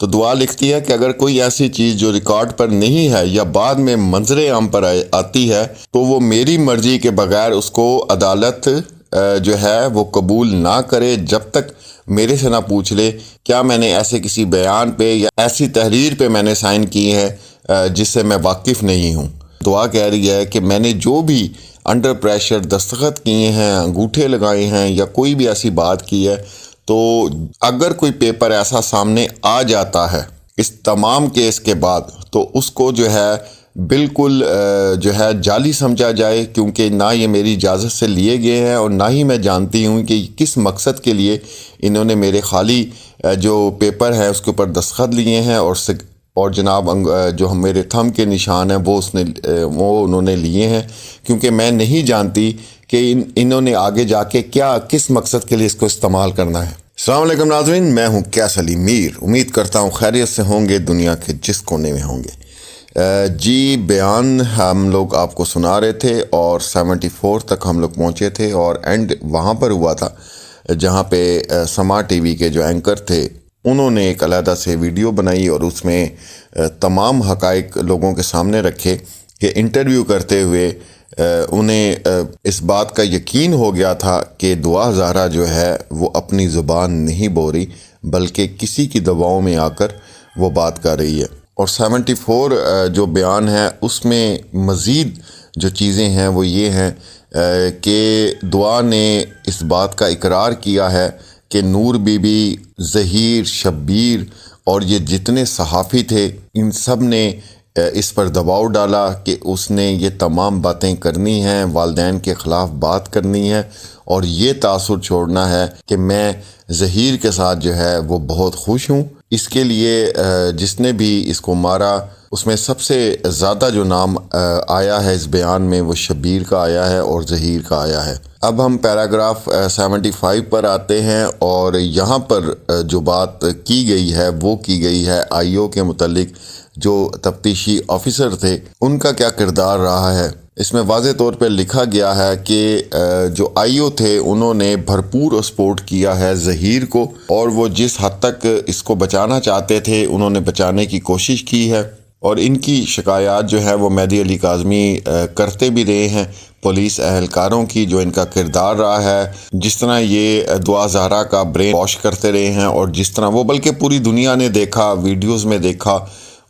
تو دعا لکھتی ہے کہ اگر کوئی ایسی چیز جو ریکارڈ پر نہیں ہے یا بعد میں منظر عام پر آتی ہے تو وہ میری مرضی کے بغیر اس کو عدالت جو ہے وہ قبول نہ کرے، جب تک میرے سے نہ پوچھ لے کیا میں نے ایسے کسی بیان پہ یا ایسی تحریر پہ میں نے سائن کی ہے جس سے میں واقف نہیں ہوں۔ دعا کہہ رہی ہے کہ میں نے جو بھی انڈر پریشر دستخط کیے ہیں، انگوٹھے لگائے ہیں یا کوئی بھی ایسی بات کی ہے، تو اگر کوئی پیپر ایسا سامنے آ جاتا ہے اس تمام کیس کے بعد تو اس کو جو ہے بالکل جو ہے جعلی سمجھا جائے، کیونکہ نہ یہ میری اجازت سے لیے گئے ہیں اور نہ ہی میں جانتی ہوں کہ کس مقصد کے لیے انہوں نے میرے خالی جو پیپر ہے اس کے اوپر دستخط لیے ہیں اور جناب جو میرے تھم کے نشان ہیں وہ انہوں نے لیے ہیں، کیونکہ میں نہیں جانتی کہ انہوں نے آگے جا کے کس مقصد کے لیے اس کو استعمال کرنا ہے۔ السلام علیکم ناظرین، میں ہوں کیس علی میر، امید کرتا ہوں خیریت سے ہوں گے، دنیا کے جس کونے میں ہوں گے۔ جی بیان ہم لوگ آپ کو سنا رہے تھے اور 74 تک ہم لوگ پہنچے تھے اور اینڈ وہاں پر ہوا تھا جہاں پہ سما ٹی وی کے جو اینکر تھے انہوں نے ایک علیحدہ سے ویڈیو بنائی اور اس میں تمام حقائق لوگوں کے سامنے رکھے کہ انٹرویو کرتے ہوئے انہیں اس بات کا یقین ہو گیا تھا کہ دعا زہرا جو ہے وہ اپنی زبان نہیں بول رہی بلکہ کسی کی دباؤ میں آ کر وہ بات کر رہی ہے۔ اور 74 جو بیان ہے اس میں مزید جو چیزیں ہیں وہ یہ ہیں کہ دعا نے اس بات کا اقرار کیا ہے کہ نور بی بی، ظہیر، شبیر اور یہ جتنے صحافی تھے ان سب نے اس پر دباؤ ڈالا کہ اس نے یہ تمام باتیں کرنی ہیں، والدین کے خلاف بات کرنی ہے اور یہ تاثر چھوڑنا ہے کہ میں ظہیر کے ساتھ جو ہے وہ بہت خوش ہوں۔ اس کے لیے جس نے بھی اس کو مارا اس میں سب سے زیادہ جو نام آیا ہے اس بیان میں وہ شبیر کا آیا ہے اور ظہیر کا آیا ہے۔ اب ہم پیراگراف 75 پر آتے ہیں اور یہاں پر جو بات کی گئی ہے وہ کی گئی ہے آئی او کے متعلق، جو تفتیشی آفیسر تھے ان کا کیا کردار رہا ہے۔ اس میں واضح طور پہ لکھا گیا ہے کہ جو آئی او تھے انہوں نے بھرپور سپورٹ کیا ہے ظہیر کو اور وہ جس حد تک اس کو بچانا چاہتے تھے انہوں نے بچانے کی کوشش کی ہے، اور ان کی شکایات جو ہے وہ مہدی علی کاظمی کرتے بھی رہے ہیں، پولیس اہلکاروں کی جو ان کا کردار رہا ہے، جس طرح یہ دعا زہرا کا برین واش کرتے رہے ہیں اور جس طرح وہ بلکہ پوری دنیا نے دیکھا، ویڈیوز میں دیکھا،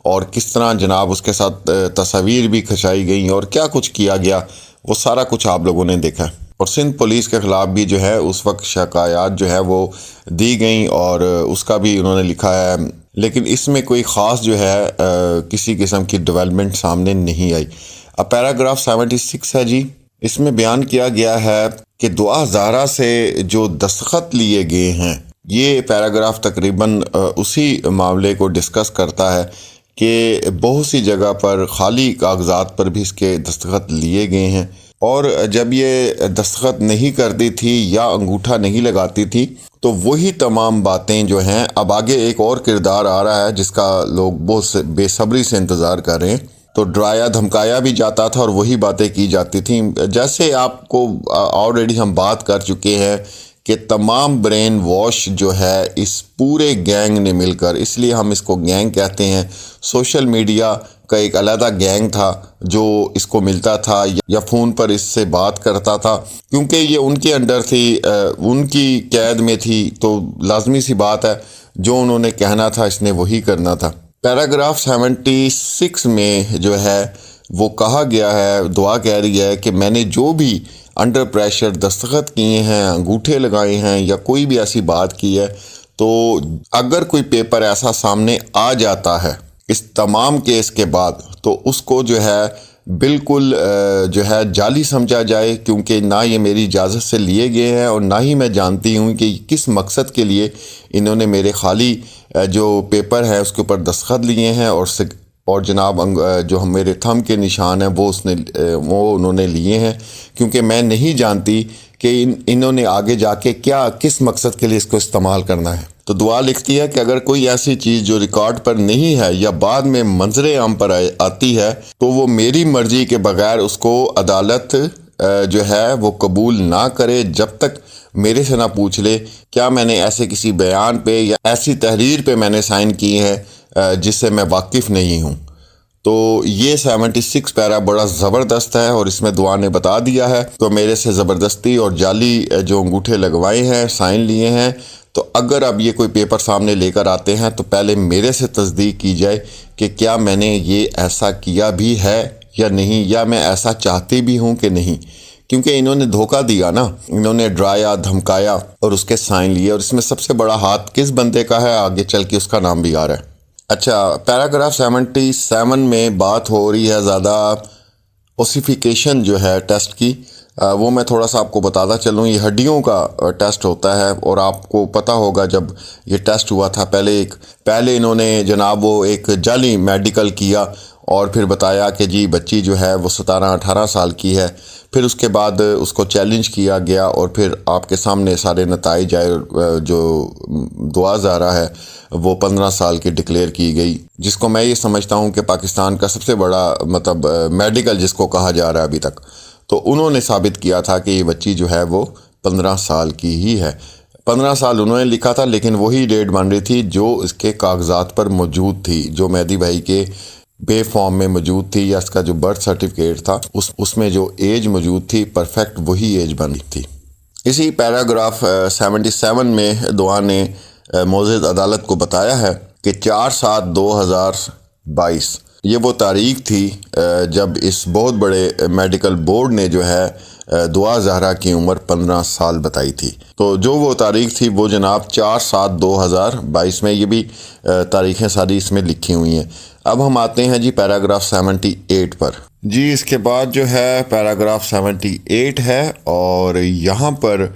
اور کس طرح جناب اس کے ساتھ تصاویر بھی کھنچائی گئیں اور کیا کچھ کیا گیا وہ سارا کچھ آپ لوگوں نے دیکھا۔ اور سندھ پولیس کے خلاف بھی جو ہے اس وقت شکایات جو ہے وہ دی گئیں اور اس کا بھی انہوں نے لکھا ہے، لیکن اس میں کوئی خاص جو ہے کسی قسم کی ڈیولپمنٹ سامنے نہیں آئی۔ اب پیراگراف 76 ہے جی، اس میں بیان کیا گیا ہے کہ دعا زہرا سے جو دستخط لیے گئے ہیں، یہ پیراگراف تقریباً اسی معاملے کو ڈسکس کرتا ہے کہ بہت سی جگہ پر خالی کاغذات پر بھی اس کے دستخط لیے گئے ہیں، اور جب یہ دستخط نہیں کرتی تھی یا انگوٹھا نہیں لگاتی تھی تو وہی تمام باتیں جو ہیں، اب آگے ایک اور کردار آ رہا ہے جس کا لوگ بہت بے صبری سے انتظار کر رہے ہیں، تو ڈرایا دھمکایا بھی جاتا تھا اور وہی باتیں کی جاتی تھیں، جیسے آپ کو آلریڈی ہم بات کر چکے ہیں کہ تمام برین واش جو ہے اس پورے گینگ نے مل کر، اس لیے ہم اس کو گینگ کہتے ہیں، سوشل میڈیا کا ایک علیحدہ گینگ تھا جو اس کو ملتا تھا یا فون پر اس سے بات کرتا تھا، کیونکہ یہ ان کے انڈر تھی، ان کی قید میں تھی، تو لازمی سی بات ہے جو انہوں نے کہنا تھا اس نے وہی کرنا تھا۔ پیراگراف 76 میں جو ہے وہ کہا گیا ہے، دعا کہہ رہی ہے کہ میں نے جو بھی انڈر پریشر دستخط کیے ہیں، انگوٹھے لگائے ہیں یا کوئی بھی ایسی بات کی ہے، تو اگر کوئی پیپر ایسا سامنے آ جاتا ہے اس تمام کیس کے بعد تو اس کو جو ہے بالکل جو ہے جعلی سمجھا جائے، کیونکہ نہ یہ میری اجازت سے لیے گئے ہیں اور نہ ہی میں جانتی ہوں کہ کس مقصد کے لیے انہوں نے میرے خالی جو پیپر ہے اس کے اوپر دستخط لیے ہیں اور جناب جو میرے تھم کے نشان ہیں وہ انہوں نے لیے ہیں، کیونکہ میں نہیں جانتی کہ انہوں نے آگے جا کے کس مقصد کے لیے اس کو استعمال کرنا ہے۔ تو دعا لکھتی ہے کہ اگر کوئی ایسی چیز جو ریکارڈ پر نہیں ہے یا بعد میں منظر عام پر آتی ہے تو وہ میری مرضی کے بغیر اس کو عدالت جو ہے وہ قبول نہ کرے، جب تک میرے سے نہ پوچھ لے کیا میں نے ایسے کسی بیان پہ یا ایسی تحریر پہ میں نے سائن کی ہے جس سے میں واقف نہیں ہوں۔ تو یہ 76 پیرا بڑا زبردست ہے اور اس میں دعا نے بتا دیا ہے، تو میرے سے زبردستی اور جعلی جو انگوٹھے لگوائے ہیں، سائن لیے ہیں، تو اگر اب یہ کوئی پیپر سامنے لے کر آتے ہیں تو پہلے میرے سے تصدیق کی جائے کہ کیا میں نے یہ ایسا کیا بھی ہے یا نہیں، یا میں ایسا چاہتی بھی ہوں کہ نہیں، کیونکہ انہوں نے دھوکہ دیا نا، انہوں نے ڈرایا، دھمکایا اور اس کے سائن لیے، اور اس میں سب سے بڑا ہاتھ کس بندے کا ہے آگے چل کے اس کا نام بھی آ رہا ہے۔ اچھا، پیراگراف 77 میں بات ہو رہی ہے زیادہ اوسیفیکیشن جو ہے ٹیسٹ کی، وہ میں تھوڑا سا آپ کو بتاتا چلوں۔ یہ ہڈیوں کا ٹیسٹ ہوتا ہے، اور آپ کو پتہ ہوگا جب یہ ٹیسٹ ہوا تھا پہلے انہوں نے جناب وہ ایک جعلی میڈیکل کیا اور پھر بتایا کہ جی بچی جو ہے وہ 17-18 سال کی ہے، پھر اس کے بعد اس کو چیلنج کیا گیا اور پھر آپ کے سامنے سارے نتائج آئے، جو دعا زہرا ہے وہ 15 سال کی ڈکلیئر کی گئی، جس کو میں یہ سمجھتا ہوں کہ پاکستان کا سب سے بڑا میڈیکل جس کو کہا جا رہا ہے ابھی تک۔ تو انہوں نے ثابت کیا تھا کہ یہ بچی جو ہے وہ 15 سال کی ہی ہے۔ 15 سال انہوں نے لکھا تھا، لیکن وہی ڈیٹ بن رہی تھی جو اس کے کاغذات پر موجود تھی، جو مہدی بھائی کے بے فارم میں موجود تھی، یا اس کا جو برتھ سرٹیفکیٹ تھا اس میں جو ایج موجود تھی پرفیکٹ وہی ایج بن رہی تھی۔ اسی پیراگراف 77 میں دعا نے معزز عدالت کو بتایا ہے کہ 4/7/2022 یہ وہ تاریخ تھی جب اس بہت بڑے میڈیکل بورڈ نے جو ہے دعا زہرا کی عمر 15 سال بتائی تھی۔ تو جو وہ تاریخ تھی وہ جناب 4/7/2022 میں، یہ بھی تاریخیں ساری اس میں لکھی ہوئی ہیں۔ اب ہم آتے ہیں جی پیراگراف 78 پر۔ جی اس کے بعد جو ہے پیراگراف 78 ہے، اور یہاں پر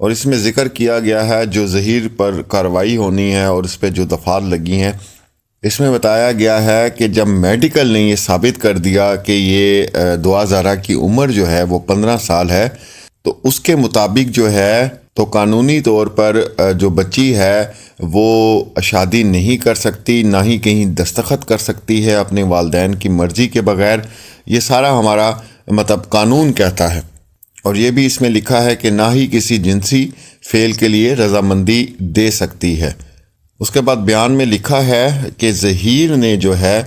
اور اس میں ذکر کیا گیا ہے جو ظہیر پر کارروائی ہونی ہے اور اس پہ جو دفعات لگی ہیں، اس میں بتایا گیا ہے کہ جب میڈیکل نے یہ ثابت کر دیا کہ یہ دعا زہرا کی عمر جو ہے وہ 15 سال ہے، تو اس کے مطابق جو ہے تو قانونی طور پر جو بچی ہے وہ شادی نہیں کر سکتی، نہ ہی کہیں دستخط کر سکتی ہے اپنے والدین کی مرضی کے بغیر۔ یہ سارا ہمارا قانون کہتا ہے، اور یہ بھی اس میں لکھا ہے کہ نہ ہی کسی جنسی فعل کے لیے رضامندی دے سکتی ہے۔ اس کے بعد بیان میں لکھا ہے کہ ظہیر نے جو ہے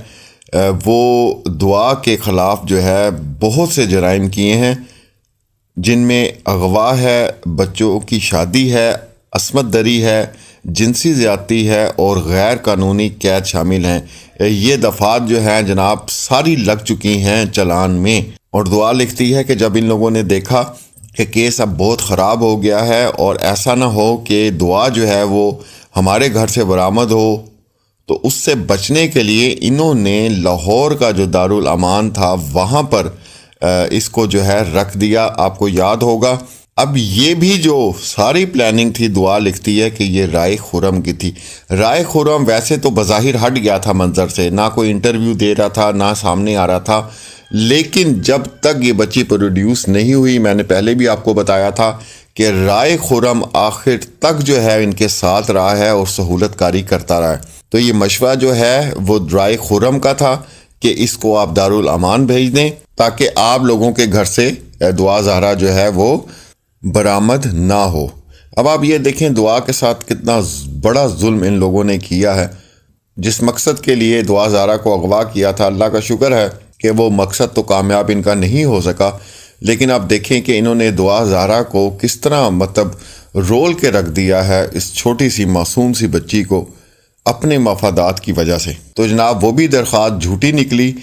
وہ دعا کے خلاف جو ہے بہت سے جرائم کیے ہیں، جن میں اغوا ہے، بچوں کی شادی ہے، عصمت دری ہے، جنسی زیادتی ہے اور غیر قانونی قید شامل ہیں۔ یہ دفعات جو ہیں جناب ساری لگ چکی ہیں چلان میں، اور دعا لکھتی ہے کہ جب ان لوگوں نے دیکھا کہ کیس اب بہت خراب ہو گیا ہے اور ایسا نہ ہو کہ دعا جو ہے وہ ہمارے گھر سے برآمد ہو، تو اس سے بچنے کے لیے انہوں نے لاہور کا جو دارالامان تھا وہاں پر اس کو جو ہے رکھ دیا۔ آپ کو یاد ہوگا، اب یہ بھی جو ساری پلاننگ تھی، دعا لکھتی ہے کہ یہ رائے خرم کی تھی۔ رائے خرم ویسے تو بظاہر ہٹ گیا تھا منظر سے، نہ کوئی انٹرویو دے رہا تھا، نہ سامنے آ رہا تھا، لیکن جب تک یہ بچی پروڈیوس نہیں ہوئی، میں نے پہلے بھی آپ کو بتایا تھا کہ رائے خرم آخر تک جو ہے ان کے ساتھ رہا ہے اور سہولت کاری کرتا رہا ہے۔ تو یہ مشورہ جو ہے وہ رائے خرم کا تھا کہ اس کو آپ دارالامان بھیج دیں تاکہ آپ لوگوں کے گھر سے دعا زہرا جو ہے وہ برآمد نہ ہو۔ اب آپ یہ دیکھیں دعا کے ساتھ کتنا بڑا ظلم ان لوگوں نے کیا ہے۔ جس مقصد کے لیے دعا زہرا کو اغوا کیا تھا، اللہ کا شکر ہے کہ وہ مقصد تو کامیاب ان کا نہیں ہو سکا، لیکن آپ دیکھیں کہ انہوں نے دعا زہرا کو کس طرح رول کے رکھ دیا ہے، اس چھوٹی سی معصوم سی بچی کو، اپنے مفادات کی وجہ سے۔ تو جناب وہ بھی درخواست جھوٹی نکلی،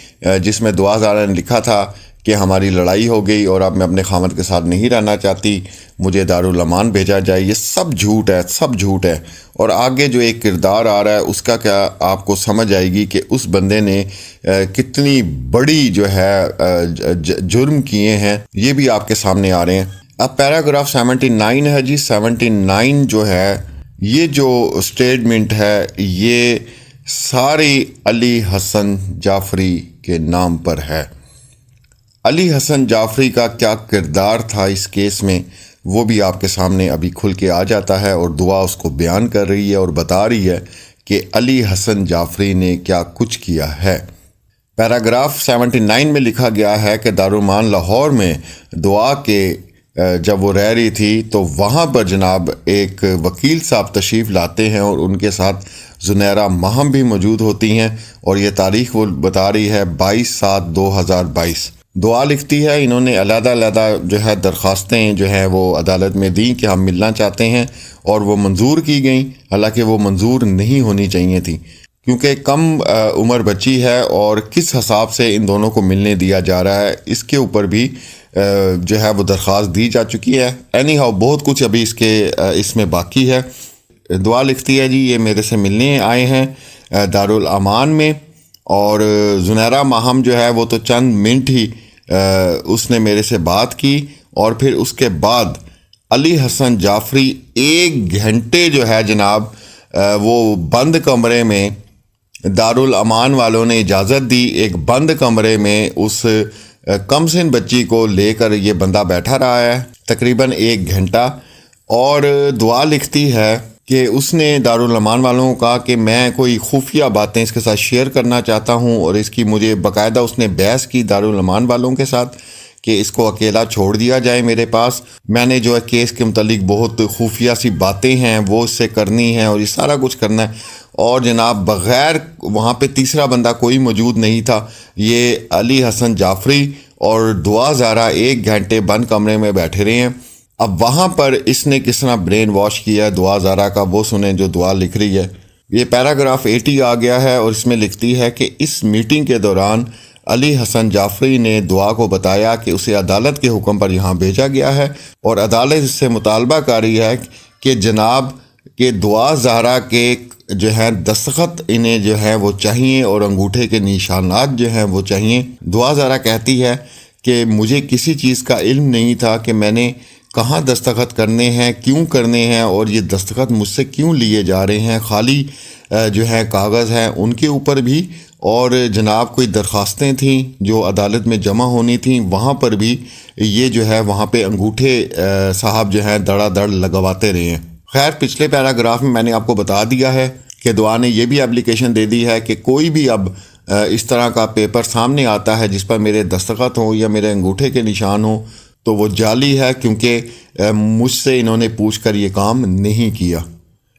جس میں دعا زہرا نے لکھا تھا کہ ہماری لڑائی ہو گئی اور اب میں اپنے خامد کے ساتھ نہیں رہنا چاہتی، مجھے دارالامان بھیجا جائے۔ یہ سب جھوٹ ہے، سب جھوٹ ہے۔ اور آگے جو ایک کردار آ رہا ہے اس کا کیا آپ کو سمجھ آئے گی کہ اس بندے نے کتنی بڑی جو ہے جرم کیے ہیں، یہ بھی آپ کے سامنے آ رہے ہیں۔ اب پیراگراف 79 ہے جی، 79 جو ہے یہ جو سٹیٹمنٹ ہے یہ ساری علی حسن جعفری کے نام پر ہے۔ علی حسن جعفری کا کیا کردار تھا اس کیس میں وہ بھی آپ کے سامنے ابھی کھل کے آ جاتا ہے، اور دعا اس کو بیان کر رہی ہے اور بتا رہی ہے کہ علی حسن جعفری نے کیا کچھ کیا ہے۔ پیراگراف 79 میں لکھا گیا ہے کہ دارالامان لاہور میں دعا کے جب وہ رہ رہی تھی تو وہاں پر جناب ایک وکیل صاحب تشریف لاتے ہیں اور ان کے ساتھ زنیرہ ماہم بھی موجود ہوتی ہیں، اور یہ تاریخ وہ بتا رہی ہے 22/7/2022۔ دعا لکھتی ہے انہوں نے علیحدہ علیحدہ جو ہے درخواستیں جو ہیں وہ عدالت میں دیں کہ ہم ملنا چاہتے ہیں، اور وہ منظور کی گئیں، حالانکہ وہ منظور نہیں ہونی چاہیے تھی کیونکہ کم عمر بچی ہے، اور کس حساب سے ان دونوں کو ملنے دیا جا رہا ہے اس کے اوپر بھی جو ہے وہ درخواست دی جا چکی ہے۔ اینی ہاؤ بہت کچھ ابھی اس میں باقی ہے۔ دعا لکھتی ہے جی یہ میرے سے ملنے آئے ہیں دارالامان میں، اور زنیرہ ماہم جو ہے وہ تو چند منٹ ہی اس نے میرے سے بات کی، اور پھر اس کے بعد علی حسن جعفری 1 گھنٹے جو ہے جناب وہ بند کمرے میں، دارالامان والوں نے اجازت دی، ایک بند کمرے میں اس کم سن بچی کو لے کر یہ بندہ بیٹھا رہا ہے تقریباً 1 گھنٹہ۔ اور دعا لکھتی ہے کہ اس نے دارالامان والوں کو کہا کہ میں کوئی خفیہ باتیں اس کے ساتھ شیئر کرنا چاہتا ہوں، اور اس کی مجھے باقاعدہ اس نے بحث کی دارالامان والوں کے ساتھ کہ اس کو اکیلا چھوڑ دیا جائے میرے پاس، میں نے جو ہے کیس کے متعلق بہت خفیہ سی باتیں ہیں وہ اس سے کرنی ہیں، اور یہ سارا کچھ کرنا ہے۔ اور جناب بغیر وہاں پہ تیسرا بندہ کوئی موجود نہیں تھا، یہ علی حسن جعفری اور دعا زہرا 1 گھنٹے بند کمرے میں بیٹھے رہے ہیں۔ اب وہاں پر اس نے کس طرح برین واش کیا ہے دعا زہرا کا، وہ سنیں جو دعا لکھ رہی ہے۔ یہ پیراگراف 80 آ گیا ہے، اور اس میں لکھتی ہے کہ اس میٹنگ کے دوران علی حسن جعفری نے دعا کو بتایا کہ اسے عدالت کے حکم پر یہاں بھیجا گیا ہے، اور عدالت اس سے مطالبہ کر رہی ہے کہ جناب کہ دعا زہرا کے جو ہے دستخط انہیں جو ہے وہ چاہیے، اور انگوٹھے کے نشانات جو ہیں وہ چاہیے۔ دعا زہرا کہتی ہے کہ مجھے کسی چیز کا علم نہیں تھا کہ میں نے کہاں دستخط کرنے ہیں، کیوں کرنے ہیں، اور یہ دستخط مجھ سے کیوں لیے جا رہے ہیں، خالی جو ہے کاغذ ہیں ان کے اوپر بھی، اور جناب کوئی درخواستیں تھیں جو عدالت میں جمع ہونی تھیں وہاں پر بھی یہ جو ہے وہاں پہ انگوٹھے صاحب جو ہیں دڑا دڑ لگواتے رہے ہیں۔ خیر پچھلے پیراگراف میں نے آپ کو بتا دیا ہے کہ دعا نے یہ بھی اپلیکیشن دے دی ہے کہ کوئی بھی اب اس طرح کا پیپر سامنے آتا ہے جس پر میرے دستخط ہوں یا میرے انگوٹھے کے نشان ہوں تو وہ جعلی ہے، کیونکہ مجھ سے انہوں نے پوچھ کر یہ کام نہیں کیا۔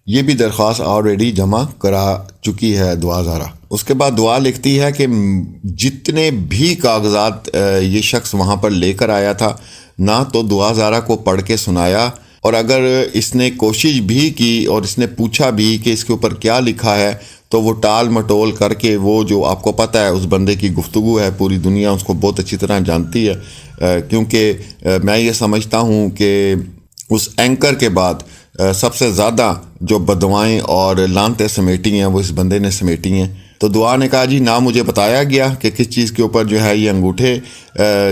یہ بھی درخواست آلریڈی جمع کرا چکی ہے دعا زہرا۔ اس کے بعد دعا لکھتی ہے کہ جتنے بھی کاغذات یہ شخص وہاں پر لے کر آیا تھا نہ تو دعا زہرا کو پڑھ کے سنایا، اور اگر اس نے کوشش بھی کی اور اس نے پوچھا بھی کہ اس کے اوپر کیا لکھا ہے تو وہ ٹال مٹول کر کے، وہ جو آپ کو پتہ ہے اس بندے کی گفتگو ہے، پوری دنیا اس کو بہت اچھی طرح جانتی ہے، کیونکہ میں یہ سمجھتا ہوں کہ اس اینکر کے بعد سب سے زیادہ جو بدوائیں اور لانتیں سمیٹی ہیں وہ اس بندے نے سمیٹی ہیں۔ تو دعا نے کہا جی نہ مجھے بتایا گیا کہ کس چیز کے اوپر جو ہے یہ انگوٹھے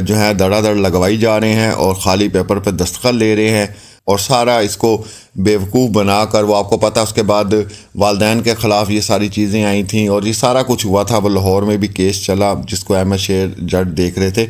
جو ہیں دڑا دڑ لگوائی جا رہے ہیں اور خالی پیپر پہ دستخط لے رہے ہیں، اور سارا اس کو بیوقوف بنا کر، وہ آپ کو پتہ اس کے بعد والدین کے خلاف یہ ساری چیزیں آئی تھیں اور یہ سارا کچھ ہوا تھا۔ وہ لاہور میں بھی کیس چلا جس کو احمد شیر جج دیکھ رہے تھے۔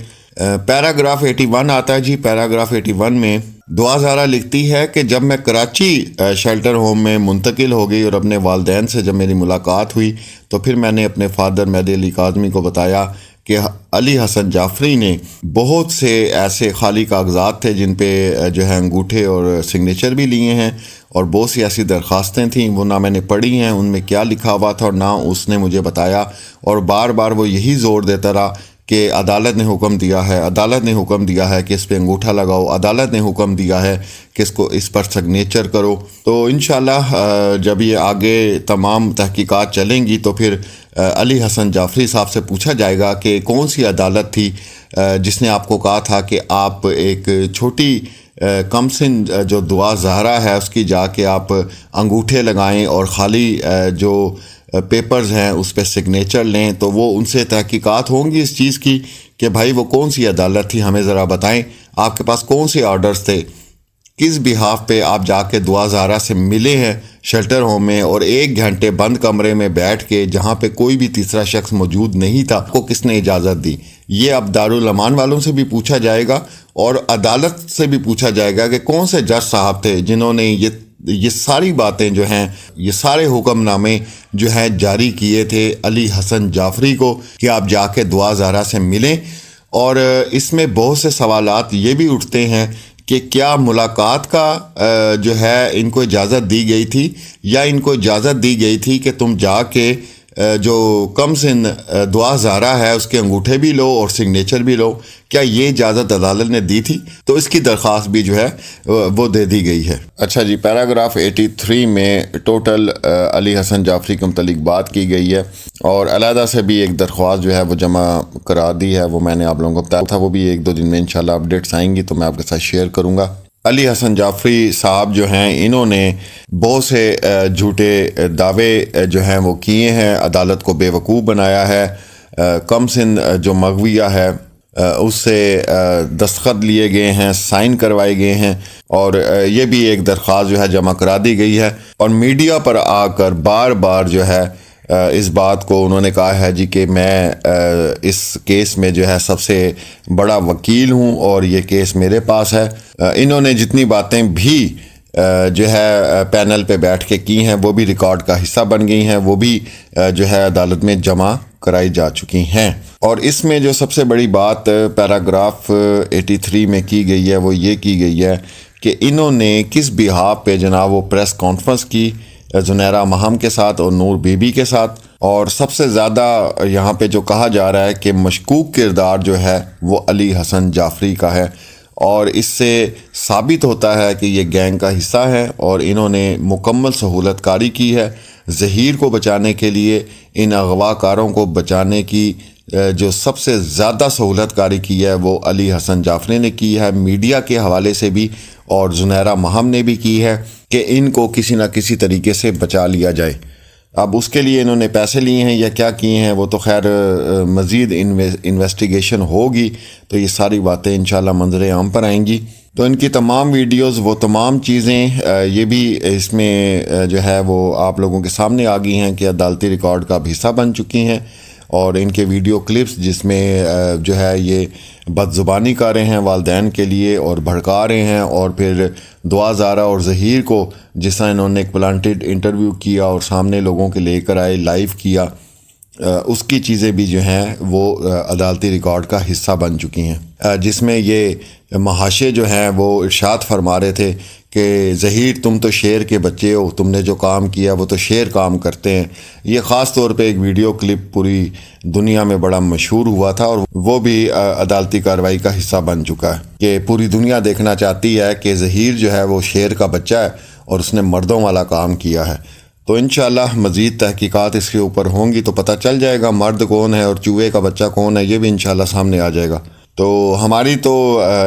پیراگراف 81 آتا ہے جی۔ پیراگراف 81 میں دعا زہرا لکھتی ہے کہ جب میں کراچی شیلٹر ہوم میں منتقل ہو گئی اور اپنے والدین سے جب میری ملاقات ہوئی تو پھر میں نے اپنے فادر مہدی علی کاظمی کو بتایا کہ علی حسن جعفری نے بہت سے ایسے خالی کاغذات تھے جن پہ جو ہے انگوٹھے اور سگنیچر بھی لیے ہیں، اور بہت سی ایسی درخواستیں تھیں وہ نہ میں نے پڑھی ہیں، ان میں کیا لکھا ہوا تھا اور نہ اس نے مجھے بتایا، اور بار بار وہ یہی زور دیتا رہا کہ عدالت نے حکم دیا ہے، عدالت نے حکم دیا ہے کہ اس پہ انگوٹھا لگاؤ، عدالت نے حکم دیا ہے کہ اس پر سگنیچر کرو۔ تو انشاءاللہ جب یہ آگے تمام تحقیقات چلیں گی تو پھر علی حسن جعفری صاحب سے پوچھا جائے گا کہ کون سی عدالت تھی جس نے آپ کو کہا تھا کہ آپ ایک چھوٹی کم سن جو دعا زہرا ہے اس کی جا کے آپ انگوٹھے لگائیں اور خالی جو پیپرز ہیں اس پہ سگنیچر لیں۔ تو وہ ان سے تحقیقات ہوں گی اس چیز کی کہ بھائی وہ کون سی عدالت تھی، ہمیں ذرا بتائیں، آپ کے پاس کون سے آرڈرز تھے، کس بہاف پہ آپ جا کے دعا زہرا سے ملے ہیں شیلٹر ہوم میں، اور 1 گھنٹے بند کمرے میں بیٹھ کے جہاں پہ کوئی بھی تیسرا شخص موجود نہیں تھا، کو کس نے اجازت دی۔ یہ اب دارالامان والوں سے بھی پوچھا جائے گا اور عدالت سے بھی پوچھا جائے گا کہ کون سے جج صاحب تھے جنہوں نے یہ ساری باتیں جو ہیں، یہ سارے حکم نامے جو ہیں جاری کیے تھے علی حسن جعفری کو کہ آپ جا کے دعا زہرا سے ملیں۔ اور اس میں بہت سے سوالات یہ بھی اٹھتے ہیں کہ کیا ملاقات کا جو ہے ان کو اجازت دی گئی تھی یا ان کو اجازت دی گئی تھی کہ تم جا کے جو کم سن دعا زہرا ہے اس کے انگوٹھے بھی لو اور سگنیچر بھی لو، کیا یہ اجازت عدالت نے دی تھی؟ تو اس کی درخواست بھی جو ہے وہ دے دی گئی ہے۔ اچھا جی، پیراگراف 83 میں ٹوٹل علی حسن جعفری کے متعلق بات کی گئی ہے، اور علیحدہ سے بھی ایک درخواست جو ہے وہ جمع کرا دی ہے، وہ میں نے آپ لوگوں کو بتایا تھا، وہ بھی 1-2 دن میں انشاءاللہ اپڈیٹس آئیں گی تو میں آپ کے ساتھ شیئر کروں گا۔ علی حسن جعفری صاحب جو ہیں انہوں نے بہت سے جھوٹے دعوے جو ہیں وہ کیے ہیں، عدالت کو بے وقوف بنایا ہے، کم سن جو مغویہ ہے اس سے دستخط لیے گئے ہیں، سائن کروائے گئے ہیں، اور یہ بھی ایک درخواست جو ہے جمع کرا دی گئی ہے، اور میڈیا پر آ کر بار بار جو ہے اس بات کو انہوں نے کہا ہے جی کہ میں اس کیس میں جو ہے سب سے بڑا وکیل ہوں اور یہ کیس میرے پاس ہے۔ انہوں نے جتنی باتیں بھی جو ہے پینل پہ بیٹھ کے کی ہیں وہ بھی ریکارڈ کا حصہ بن گئی ہیں، وہ بھی جو ہے عدالت میں جمع کرائی جا چکی ہیں۔ اور اس میں جو سب سے بڑی بات پیراگراف 83 میں کی گئی ہے وہ یہ کی گئی ہے کہ انہوں نے کس بحاف پہ جناب وہ پریس کانفرنس کی زنیرہ مہم کے ساتھ اور نور بی بی کے ساتھ، اور سب سے زیادہ یہاں پہ جو کہا جا رہا ہے کہ مشکوک کردار جو ہے وہ علی حسن جعفری کا ہے، اور اس سے ثابت ہوتا ہے کہ یہ گینگ کا حصہ ہے اور انہوں نے مکمل سہولت کاری کی ہے ظہیر کو بچانے کے لیے۔ ان اغوا کاروں کو بچانے کی جو سب سے زیادہ سہولت کاری کی ہے وہ علی حسن جعفری نے کی ہے، میڈیا کے حوالے سے بھی اور زنیرہ مہم نے بھی کی ہے کہ ان کو کسی نہ کسی طریقے سے بچا لیا جائے۔ اب اس کے لیے انہوں نے پیسے لیے ہیں یا کیا کیے ہیں وہ تو خیر مزید انویسٹیگیشن ہوگی تو یہ ساری باتیں انشاءاللہ منظر عام پر آئیں گی۔ تو ان کی تمام ویڈیوز، وہ تمام چیزیں یہ بھی اس میں جو ہے وہ آپ لوگوں کے سامنے آ گئی ہیں کہ عدالتی ریکارڈ کا حصہ بن چکی ہیں، اور ان کے ویڈیو کلپس جس میں جو ہے یہ بد زبانی کر رہے ہیں والدین کے لیے اور بھڑکا رہے ہیں، اور پھر دعا زہرا اور ظہیر کو جس طرح انہوں نے ایک پلانٹڈ انٹرویو کیا اور سامنے لوگوں کے لے کر آئے، لائیو کیا، اس کی چیزیں بھی جو ہیں وہ عدالتی ریکارڈ کا حصہ بن چکی ہیں، جس میں یہ محاشے جو ہیں وہ ارشاد فرما رہے تھے کہ ظہیر تم تو شیر کے بچے ہو، تم نے جو کام کیا وہ تو شیر کام کرتے ہیں۔ یہ خاص طور پہ ایک ویڈیو کلپ پوری دنیا میں بڑا مشہور ہوا تھا، اور وہ بھی عدالتی کارروائی کا حصہ بن چکا ہے کہ پوری دنیا دیکھنا چاہتی ہے کہ ظہیر جو ہے وہ شیر کا بچہ ہے اور اس نے مردوں والا کام کیا ہے۔ تو انشاءاللہ مزید تحقیقات اس کے اوپر ہوں گی تو پتہ چل جائے گا مرد کون ہے اور چوہے کا بچہ کون ہے، یہ بھی انشاءاللہ سامنے آ جائے گا۔ تو ہماری تو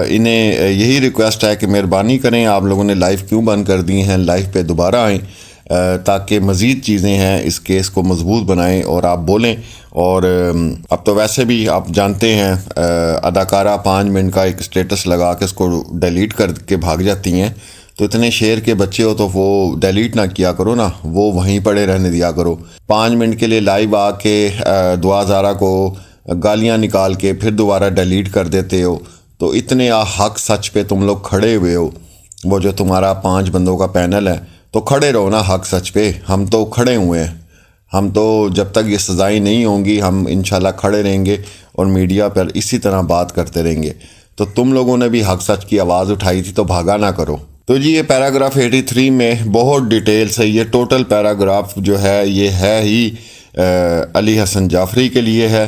انہیں یہی ریکویسٹ ہے کہ مہربانی کریں، آپ لوگوں نے لائیو کیوں بند کر دی ہیں، لائیو پہ دوبارہ آئیں تاکہ مزید چیزیں ہیں اس کیس کو مضبوط بنائیں اور آپ بولیں۔ اور اب تو ویسے بھی آپ جانتے ہیں اداکارہ 5 منٹ کا ایک سٹیٹس لگا کے اس کو ڈیلیٹ کر کے بھاگ جاتی ہیں، تو اتنے شیر کے بچے ہو تو وہ ڈیلیٹ نہ کیا کرو نا، وہ وہیں پڑے رہنے دیا کرو۔ 5 منٹ کے لیے لائیو آ کے دعا زہرا کو گالیاں نکال کے پھر دوبارہ ڈیلیٹ کر دیتے ہو، تو اتنے حق سچ پہ تم لوگ کھڑے ہوئے ہو، وہ جو تمہارا 5 بندوں کا پینل ہے، تو کھڑے رہو نا حق سچ پہ۔ ہم تو کھڑے ہوئے ہیں، ہم تو جب تک یہ سزائیں نہیں ہوں گی ہم انشاءاللہ کھڑے رہیں گے اور میڈیا پر اسی طرح بات کرتے رہیں گے۔ تو تم لوگوں نے بھی حق سچ کی آواز اٹھائی تھی تو بھاگا نہ کرو۔ تو جی یہ پیراگراف 83 میں بہت ڈیٹیلز ہے، یہ ٹوٹل پیراگراف جو ہے یہ ہے ہی علی حسن جعفری کے لیے ہے،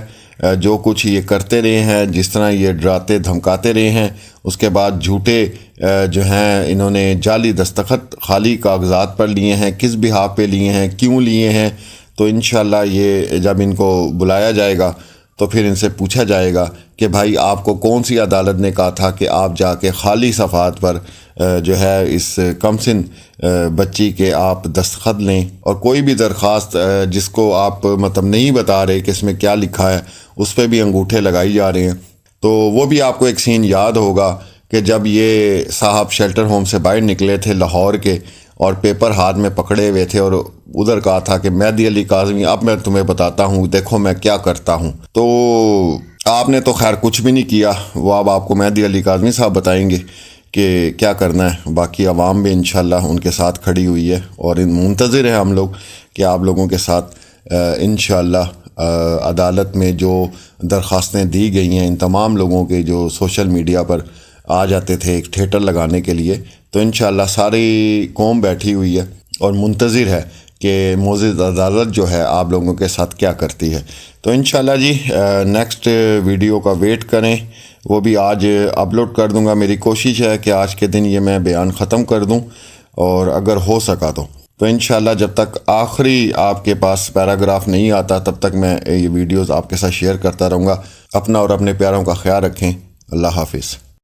جو کچھ یہ کرتے رہے ہیں، جس طرح یہ ڈراتے دھمکاتے رہے ہیں، اس کے بعد جھوٹے جو ہیں انہوں نے جعلی دستخط خالی کاغذات پر لیے ہیں، کس بحاف پہ لیے ہیں، کیوں لیے ہیں۔ تو انشاءاللہ یہ جب ان کو بلایا جائے گا تو پھر ان سے پوچھا جائے گا کہ بھائی آپ کو کون سی عدالت نے کہا تھا کہ آپ جا کے خالی صفحات پر جو ہے اس کم سن بچی کے آپ دستخط لیں، اور کوئی بھی درخواست جس کو آپ مطلب نہیں بتا رہے کہ اس میں کیا لکھا ہے اس پہ بھی انگوٹھے لگائی جا رہے ہیں۔ تو وہ بھی آپ کو ایک سین یاد ہوگا کہ جب یہ صاحب شیلٹر ہوم سے باہر نکلے تھے لاہور کے اور پیپر ہاتھ میں پکڑے ہوئے تھے اور ادھر کہا تھا کہ مہدی علی کاظمی اب میں تمہیں بتاتا ہوں، دیکھو میں کیا کرتا ہوں۔ تو آپ نے تو خیر کچھ بھی نہیں کیا، وہ اب آپ کو مہدی علی کاظمی صاحب بتائیں گے کہ کیا کرنا ہے۔ باقی عوام بھی انشاءاللہ ان کے ساتھ کھڑی ہوئی ہے اور منتظر ہیں ہم لوگ کہ آپ لوگوں کے ساتھ انشاءاللہ عدالت میں جو درخواستیں دی گئی ہیں ان تمام لوگوں کے جو سوشل میڈیا پر آ جاتے تھے ایک تھیٹر لگانے کے لیے، تو انشاءاللہ ساری قوم بیٹھی ہوئی ہے اور منتظر ہے کہ معزز عدالت جو ہے آپ لوگوں کے ساتھ کیا کرتی ہے۔ تو انشاءاللہ جی نیکسٹ ویڈیو کا ویٹ کریں، وہ بھی آج اپلوڈ کر دوں گا۔ میری کوشش ہے کہ آج کے دن یہ میں بیان ختم کر دوں، اور اگر ہو سکا تو انشاءاللہ جب تک آخری آپ کے پاس پیراگراف نہیں آتا تب تک میں یہ ویڈیوز آپ کے ساتھ شیئر کرتا رہوں گا۔ اپنا اور اپنے پیاروں کا خیال رکھیں۔ اللہ حافظ۔